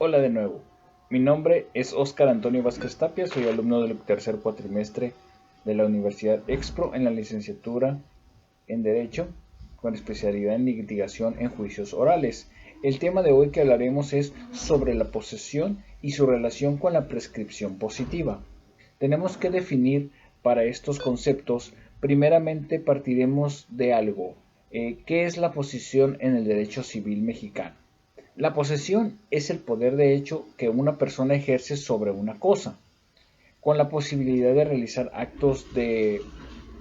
Hola de nuevo, mi nombre es Óscar Antonio Vázquez Tapia, soy alumno del tercer cuatrimestre de la Universidad Expro en la licenciatura en Derecho, con especialidad en litigación en juicios orales. El tema de hoy que hablaremos es sobre la posesión y su relación con la prescripción positiva. Tenemos que definir para estos conceptos, primeramente partiremos de algo. ¿Qué es la posesión en el derecho civil mexicano? La posesión es el poder de hecho que una persona ejerce sobre una cosa, con la posibilidad de realizar actos de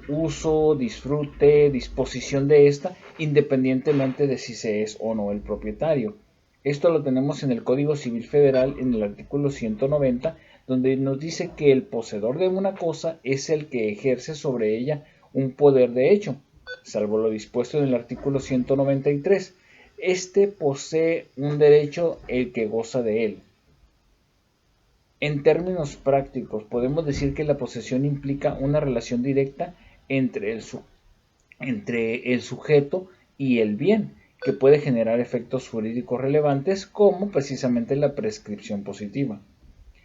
uso, disfrute, disposición de esta, independientemente de si se es o no el propietario. Esto lo tenemos en el Código Civil Federal en el artículo 190, donde nos dice que el poseedor de una cosa es el que ejerce sobre ella un poder de hecho, salvo lo dispuesto en el artículo 193. Este posee un derecho el que goza de él. En términos prácticos, podemos decir que la posesión implica una relación directa entre el sujeto y el bien, que puede generar efectos jurídicos relevantes como precisamente la prescripción positiva.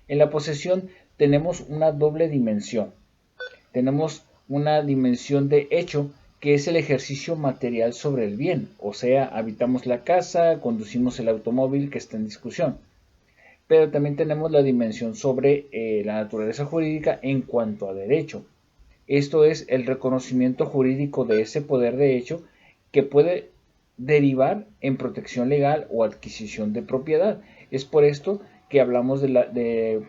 En la posesión tenemos una doble dimensión. Tenemos una dimensión de hecho que es el ejercicio material sobre el bien, o sea, habitamos la casa, conducimos el automóvil que está en discusión. Pero también tenemos la dimensión sobre la naturaleza jurídica en cuanto a derecho. Esto es el reconocimiento jurídico de ese poder de hecho que puede derivar en protección legal o adquisición de propiedad. Es por esto que hablamos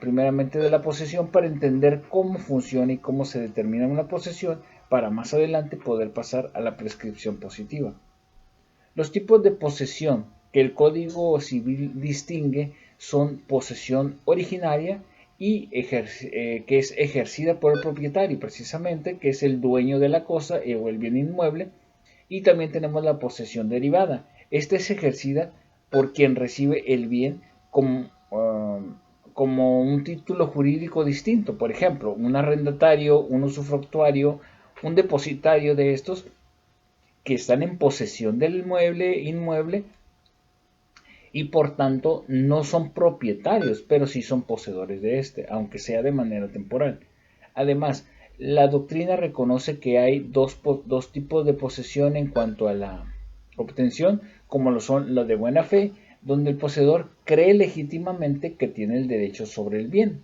primeramente de la posesión para entender cómo funciona y cómo se determina una posesión para más adelante poder pasar a la prescripción positiva. Los tipos de posesión que el Código Civil distingue son posesión originaria y que es ejercida por el propietario, precisamente, que es el dueño de la cosa o el bien inmueble. Y también tenemos la posesión derivada. Esta es ejercida por quien recibe el bien como un título jurídico distinto. Por ejemplo, un arrendatario, un usufructuario, un depositario de estos que están en posesión del inmueble y por tanto no son propietarios, pero sí son poseedores de este, aunque sea de manera temporal. Además, la doctrina reconoce que hay dos tipos de posesión en cuanto a la obtención, como lo son los de buena fe, donde el poseedor cree legítimamente que tiene el derecho sobre el bien.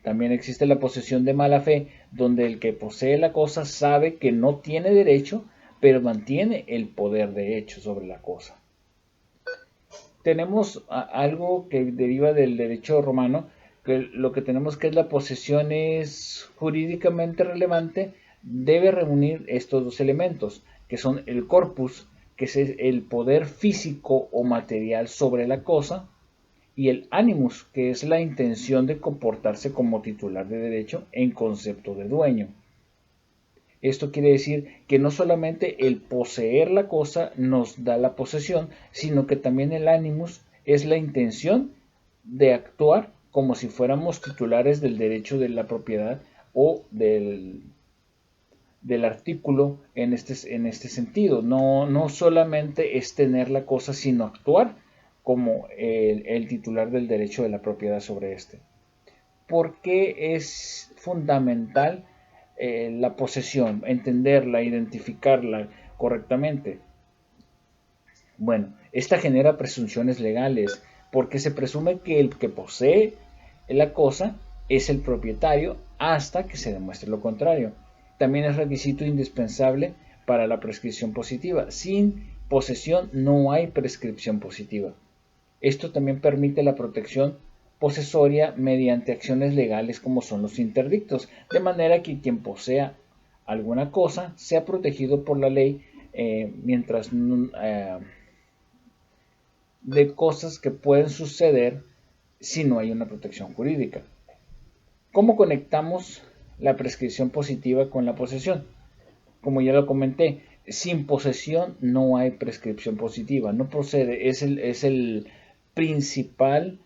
También existe la posesión de mala fe, donde el que posee la cosa sabe que no tiene derecho, pero mantiene el poder de hecho sobre la cosa. Tenemos algo que deriva del derecho romano, que lo que tenemos que es la posesión es jurídicamente relevante, debe reunir estos dos elementos, que son el corpus, que es el poder físico o material sobre la cosa, y el animus, que es la intención de comportarse como titular de derecho en concepto de dueño. Esto quiere decir que no solamente el poseer la cosa nos da la posesión, sino que también el animus es la intención de actuar como si fuéramos titulares del derecho de la propiedad o del artículo en este sentido. No solamente es tener la cosa, sino actuar como el titular del derecho de la propiedad sobre este. ¿Por qué es fundamental la posesión? Entenderla, identificarla correctamente. Bueno, esta genera presunciones legales porque se presume que el que posee la cosa es el propietario hasta que se demuestre lo contrario. También es requisito indispensable para la prescripción positiva. Sin posesión no hay prescripción positiva. Esto también permite la protección posesoria mediante acciones legales como son los interdictos, de manera que quien posea alguna cosa sea protegido por la ley mientras de cosas que pueden suceder si no hay una protección jurídica. ¿Cómo conectamos la prescripción positiva con la posesión? Como ya lo comenté, sin posesión no hay prescripción positiva, no procede, es el principal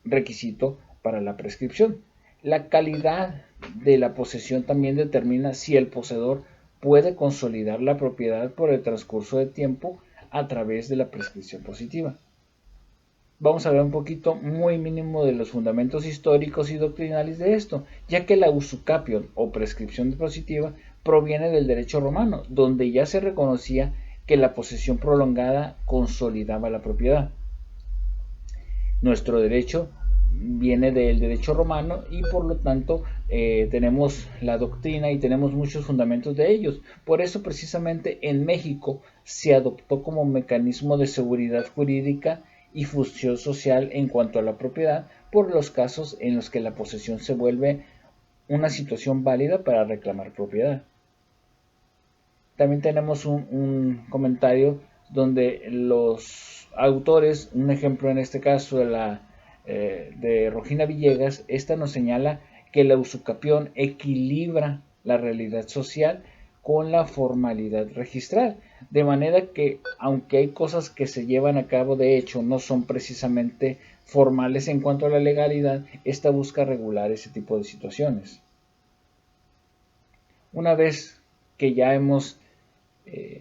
requisito para la prescripción. La calidad de la posesión también determina si el poseedor puede consolidar la propiedad por el transcurso de tiempo a través de la prescripción positiva. vamos a ver un poquito muy mínimo de los fundamentos históricos y doctrinales de esto, ya que la usucapion o prescripción positiva proviene del derecho romano, donde ya se reconocía que la posesión prolongada consolidaba la propiedad. Nuestro derecho viene del derecho romano y por lo tanto tenemos la doctrina y tenemos muchos fundamentos de ellos. Por eso precisamente en México se adoptó como mecanismo de seguridad jurídica y función social en cuanto a la propiedad por los casos en los que la posesión se vuelve una situación válida para reclamar propiedad. También tenemos un comentario donde los autores, un ejemplo en este caso de Rogina Villegas, esta nos señala que la usucapión equilibra la realidad social con la formalidad registral, de manera que aunque hay cosas que se llevan a cabo de hecho no son precisamente formales en cuanto a la legalidad, esta busca regular ese tipo de situaciones. Una vez que ya hemos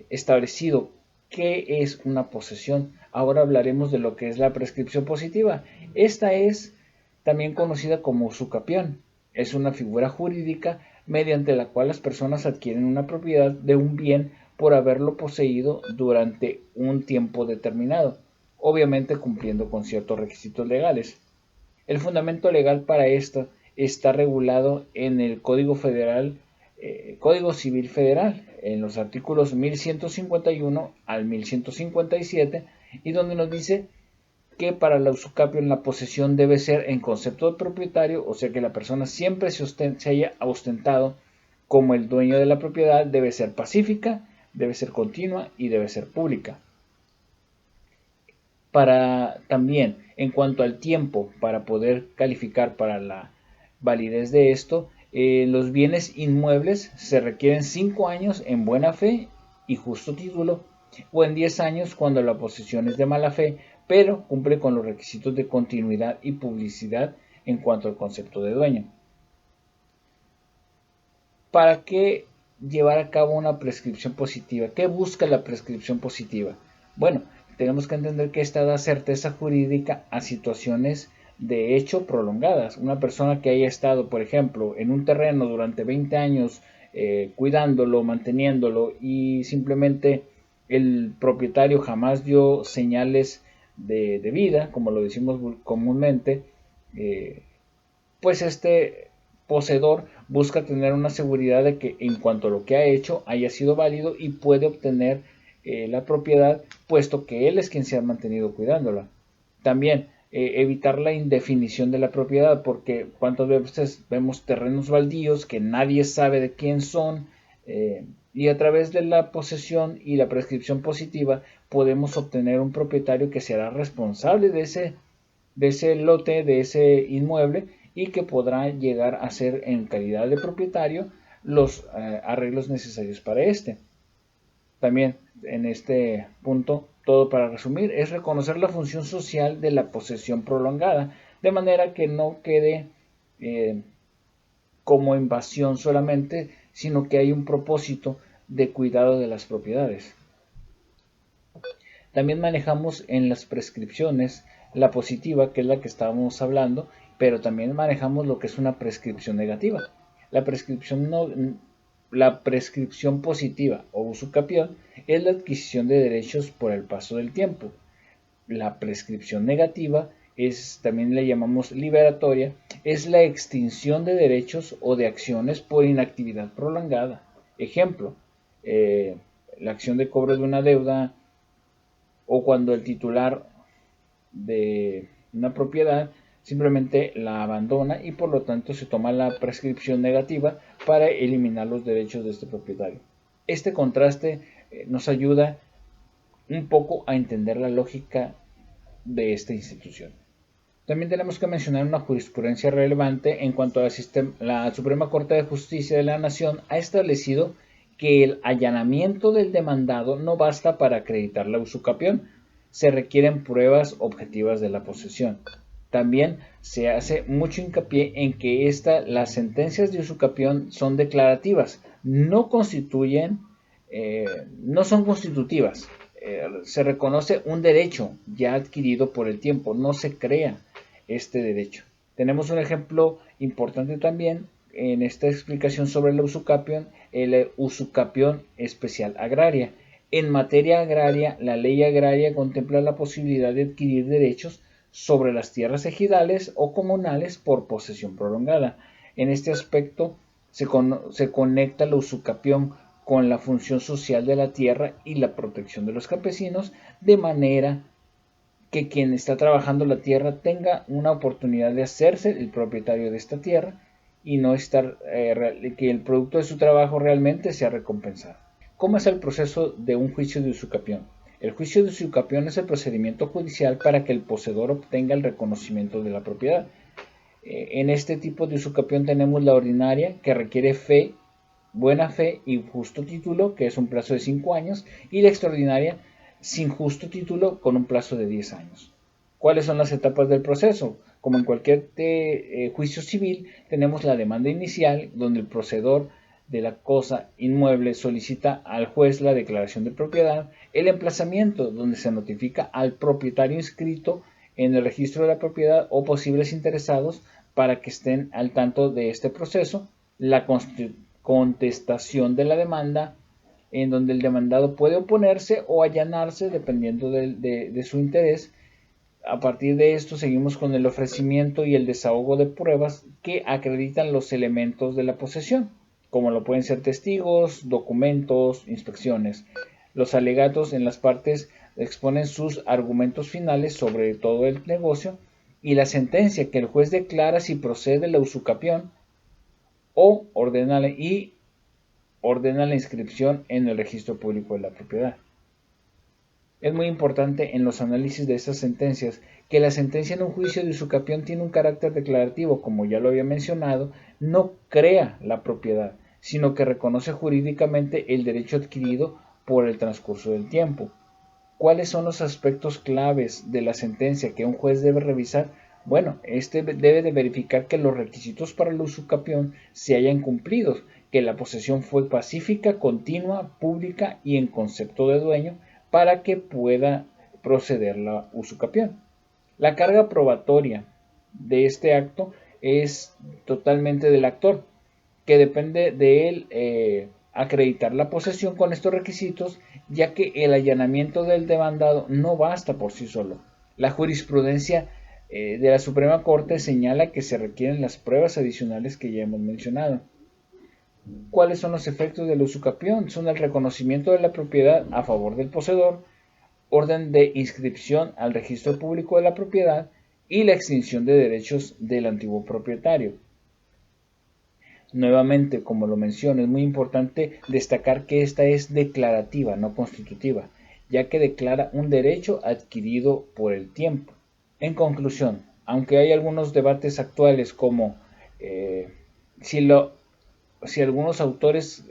establecido qué es una posesión, ahora hablaremos de lo que es la prescripción positiva. Esta es también conocida como usucapión. Es una figura jurídica mediante la cual las personas adquieren una propiedad de un bien por haberlo poseído durante un tiempo determinado, obviamente cumpliendo con ciertos requisitos legales. El fundamento legal para esto está regulado en el Código Civil Federal, en los artículos 1151 al 1157, y donde nos dice que para la usucapión la posesión debe ser en concepto de propietario, o sea que la persona siempre se haya ostentado como el dueño de la propiedad, debe ser pacífica, debe ser continua y debe ser pública. Para también, en cuanto al tiempo, para poder calificar para la validez de esto, los bienes inmuebles se requieren 5 años en buena fe y justo título, o en 10 años cuando la posesión es de mala fe, pero cumple con los requisitos de continuidad y publicidad en cuanto al concepto de dueño. ¿Para qué llevar a cabo una prescripción positiva? ¿Qué busca la prescripción positiva? Bueno, tenemos que entender que esta da certeza jurídica a situaciones de hecho prolongadas. Una persona que haya estado, por ejemplo, en un terreno durante 20 años cuidándolo, manteniéndolo y simplemente el propietario jamás dio señales de vida, como lo decimos comúnmente, pues este poseedor busca tener una seguridad de que en cuanto a lo que ha hecho haya sido válido y puede obtener la propiedad, puesto que él es quien se ha mantenido cuidándola. También evitar la indefinición de la propiedad, porque cuántas veces vemos terrenos baldíos que nadie sabe de quién son, y a través de la posesión y la prescripción positiva podemos obtener un propietario que será responsable de ese lote, de ese inmueble, y que podrá llegar a ser en calidad de propietario los arreglos necesarios para este. También en este punto, todo para resumir, es reconocer la función social de la posesión prolongada, de manera que no quede como invasión solamente, sino que hay un propósito de cuidado de las propiedades. También manejamos en las prescripciones la positiva, que es la que estábamos hablando, pero también manejamos lo que es una prescripción negativa. La prescripción positiva o usucapión es la adquisición de derechos por el paso del tiempo. La prescripción negativa también le llamamos liberatoria, es la extinción de derechos o de acciones por inactividad prolongada. Ejemplo, la acción de cobro de una deuda, o cuando el titular de una propiedad simplemente la abandona y por lo tanto se toma la prescripción negativa para eliminar los derechos de este propietario. Este contraste nos ayuda un poco a entender la lógica de esta institución. También tenemos que mencionar una jurisprudencia relevante en cuanto a la Suprema Corte de Justicia de la Nación ha establecido que el allanamiento del demandado no basta para acreditar la usucapión, se requieren pruebas objetivas de la posesión. También se hace mucho hincapié en que las sentencias de usucapión son declarativas, no son constitutivas. se reconoce un derecho ya adquirido por el tiempo, no se crea este derecho. Tenemos un ejemplo importante también en esta explicación sobre la usucapión, el usucapión especial agraria. En materia agraria, la ley agraria contempla la posibilidad de adquirir derechos sobre las tierras ejidales o comunales por posesión prolongada. En este aspecto se conecta la usucapión con la función social de la tierra y la protección de los campesinos, de manera que quien está trabajando la tierra tenga una oportunidad de hacerse el propietario de esta tierra y no estar que el producto de su trabajo realmente sea recompensado. ¿Cómo es el proceso de un juicio de usucapión? El juicio de usucapión es el procedimiento judicial para que el poseedor obtenga el reconocimiento de la propiedad. En este tipo de usucapión tenemos la ordinaria, que requiere fe, buena fe y justo título, que es un plazo de 5 años, y la extraordinaria, sin justo título, con un plazo de 10 años. ¿Cuáles son las etapas del proceso? Como en cualquier juicio civil, tenemos la demanda inicial, donde el poseedor de la cosa inmueble solicita al juez la declaración de propiedad, el emplazamiento, donde se notifica al propietario inscrito en el registro de la propiedad o posibles interesados para que estén al tanto de este proceso, la contestación de la demanda, en donde el demandado puede oponerse o allanarse dependiendo de su interés. A partir de esto seguimos con el ofrecimiento y el desahogo de pruebas que acreditan los elementos de la posesión, como lo pueden ser testigos, documentos, inspecciones. Los alegatos en las partes exponen sus argumentos finales sobre todo el negocio y la sentencia que el juez declara si procede la usucapión o ordena la inscripción en el registro público de la propiedad. Es muy importante en los análisis de estas sentencias que la sentencia en un juicio de usucapión tiene un carácter declarativo, como ya lo había mencionado, no crea la propiedad, sino que reconoce jurídicamente el derecho adquirido por el transcurso del tiempo. ¿Cuáles son los aspectos claves de la sentencia que un juez debe revisar? Bueno, este debe de verificar que los requisitos para el usucapión se hayan cumplido, que la posesión fue pacífica, continua, pública y en concepto de dueño para que pueda proceder la usucapión. La carga probatoria de este acto es totalmente del actor, que depende de él acreditar la posesión con estos requisitos, ya que el allanamiento del demandado no basta por sí solo. La jurisprudencia de la Suprema Corte señala que se requieren las pruebas adicionales que ya hemos mencionado. ¿Cuáles son los efectos de la usucapión? Son el reconocimiento de la propiedad a favor del poseedor, orden de inscripción al registro público de la propiedad y la extinción de derechos del antiguo propietario. Nuevamente, como lo menciono, es muy importante destacar que esta es declarativa, no constitutiva, ya que declara un derecho adquirido por el tiempo. En conclusión, aunque hay algunos debates actuales como si algunos autores,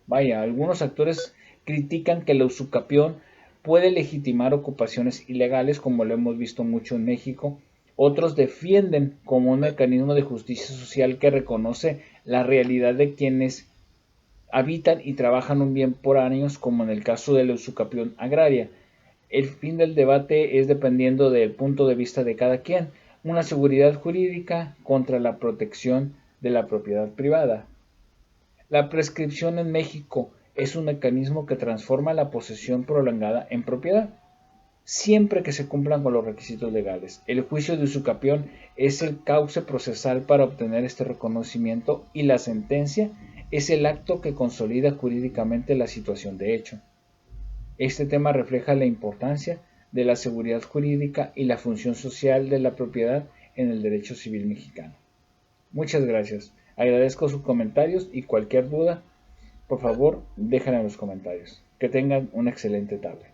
algunos actores critican que la usucapión puede legitimar ocupaciones ilegales, como lo hemos visto mucho en México. Otros defienden como un mecanismo de justicia social que reconoce la realidad de quienes habitan y trabajan un bien por años, como en el caso de la usucapión agraria. El fin del debate es dependiendo del punto de vista de cada quien, una seguridad jurídica contra la protección de la propiedad privada. La prescripción en México es un mecanismo que transforma la posesión prolongada en propiedad, siempre que se cumplan con los requisitos legales. El juicio de usucapión es el cauce procesal para obtener este reconocimiento y la sentencia es el acto que consolida jurídicamente la situación de hecho. Este tema refleja la importancia de la seguridad jurídica y la función social de la propiedad en el derecho civil mexicano. Muchas gracias. Agradezco sus comentarios y cualquier duda, por favor, déjenla en los comentarios. Que tengan una excelente tarde.